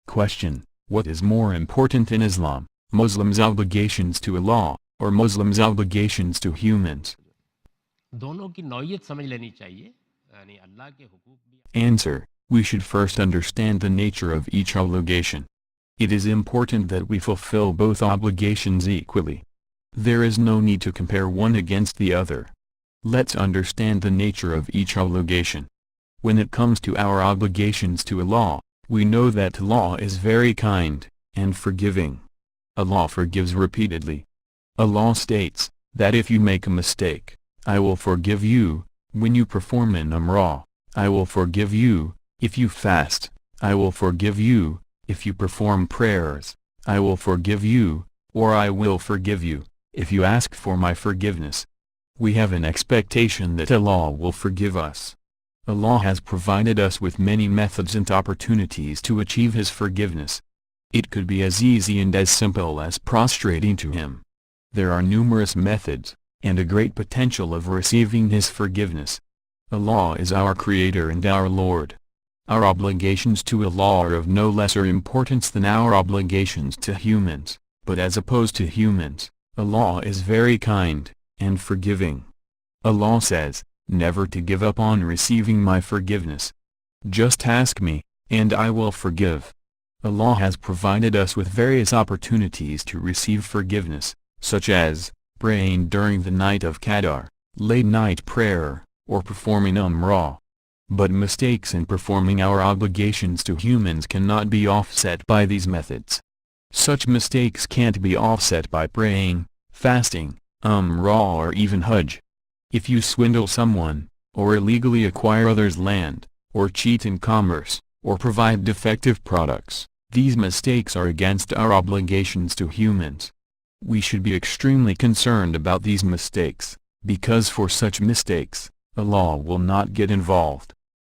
Question: What is more important in Islam, Muslims' obligations to Allah, or Muslims' obligations to humans? दोनों की नौयत समझ लेनी चाहिए, यानी अल्लाह के हुकूक भी। Answer: We should first understand the nature of each obligation. It is important that we fulfill both obligations equally. There is no need to compare one against the other. Let's understand the nature of each obligation. When it comes to our obligations to Allah, we know that Allah is very kind and forgiving. Allah forgives repeatedly. Allah states that if you make a mistake, I will forgive you. When you perform an umrah, I will forgive you. If you fast, I will forgive you. If you perform prayers, I will forgive you, or I will forgive you, if you ask for my forgiveness. We have an expectation that Allah will forgive us. Allah has provided us with many methods and opportunities to achieve His forgiveness. It could be as easy and as simple as prostrating to Him. There are numerous methods, and a great potential of receiving His forgiveness. Allah is our Creator and our Lord. Our obligations to Allah are of no lesser importance than our obligations to humans, but as opposed to humans, Allah is very kind and forgiving. Allah says, never to give up on receiving my forgiveness. Just ask me, and I will forgive. Allah has provided us with various opportunities to receive forgiveness, such as praying during the night of Qadar, late night prayer, or performing umrah. But mistakes in performing our obligations to humans cannot be offset by these methods. Such mistakes can't be offset by praying, fasting, umrah, or even hajj. If you swindle someone, or illegally acquire others' land, or cheat in commerce, or provide defective products, these mistakes are against our obligations to humans. We should be extremely concerned about these mistakes, because for such mistakes, Allah will not get involved.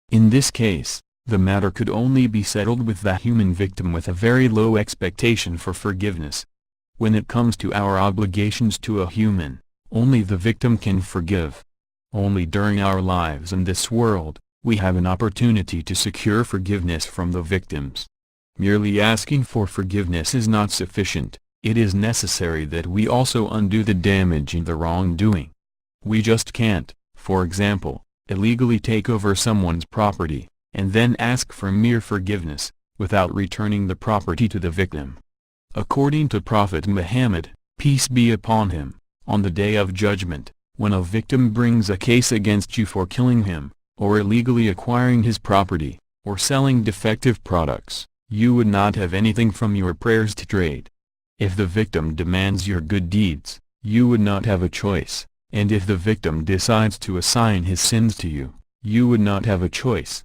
In this case, the matter could only be settled with the human victim with a very low expectation for forgiveness. When it comes to our obligations to a human, only the victim can forgive. Only during our lives in this world, we have an opportunity to secure forgiveness from the victims. Merely asking for forgiveness is not sufficient. It is necessary that we also undo the damage and the wrongdoing. We just can't, for example, illegally take over someone's property, and then ask for mere forgiveness, without returning the property to the victim. According to Prophet Muhammad, peace be upon him, on the Day of Judgment, when a victim brings a case against you for killing him, or illegally acquiring his property, or selling defective products, you would not have anything from your prayers to trade. If the victim demands your good deeds, you would not have a choice. And if the victim decides to assign his sins to you, you would not have a choice.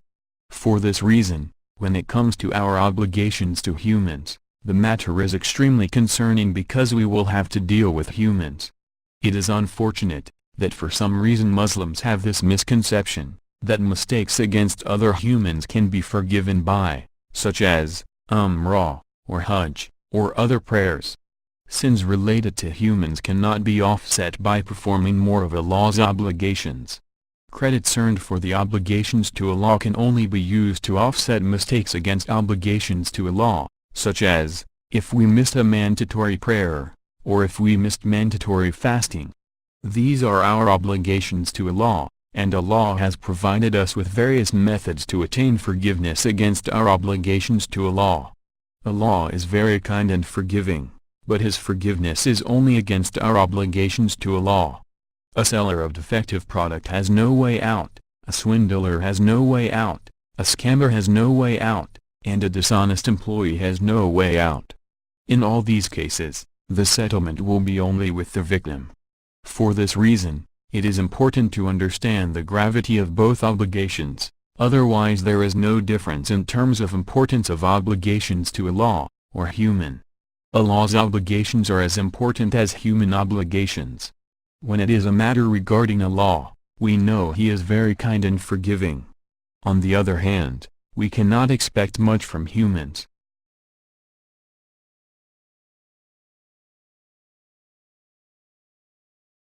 For this reason, when it comes to our obligations to humans, the matter is extremely concerning because we will have to deal with humans. It is unfortunate that for some reason Muslims have this misconception, that mistakes against other humans can be forgiven by, such as, umrah, or hajj, or other prayers. Sins related to humans cannot be offset by performing more of Allah's obligations. Credits earned for the obligations to Allah can only be used to offset mistakes against obligations to Allah, such as, if we missed a mandatory prayer, or if we missed mandatory fasting. These are our obligations to Allah, and Allah has provided us with various methods to attain forgiveness against our obligations to Allah. Allah is very kind and forgiving, but His forgiveness is only against our obligations to Allah. A seller of defective product has no way out, a swindler has no way out, a scammer has no way out, and a dishonest employee has no way out. In all these cases, the settlement will be only with the victim. For this reason, it is important to understand the gravity of both obligations, otherwise there is no difference in terms of importance of obligations to Allah, or human. Allah's obligations are as important as human obligations. When it is a matter regarding Allah, we know He is very kind and forgiving. On the other hand, we cannot expect much from humans,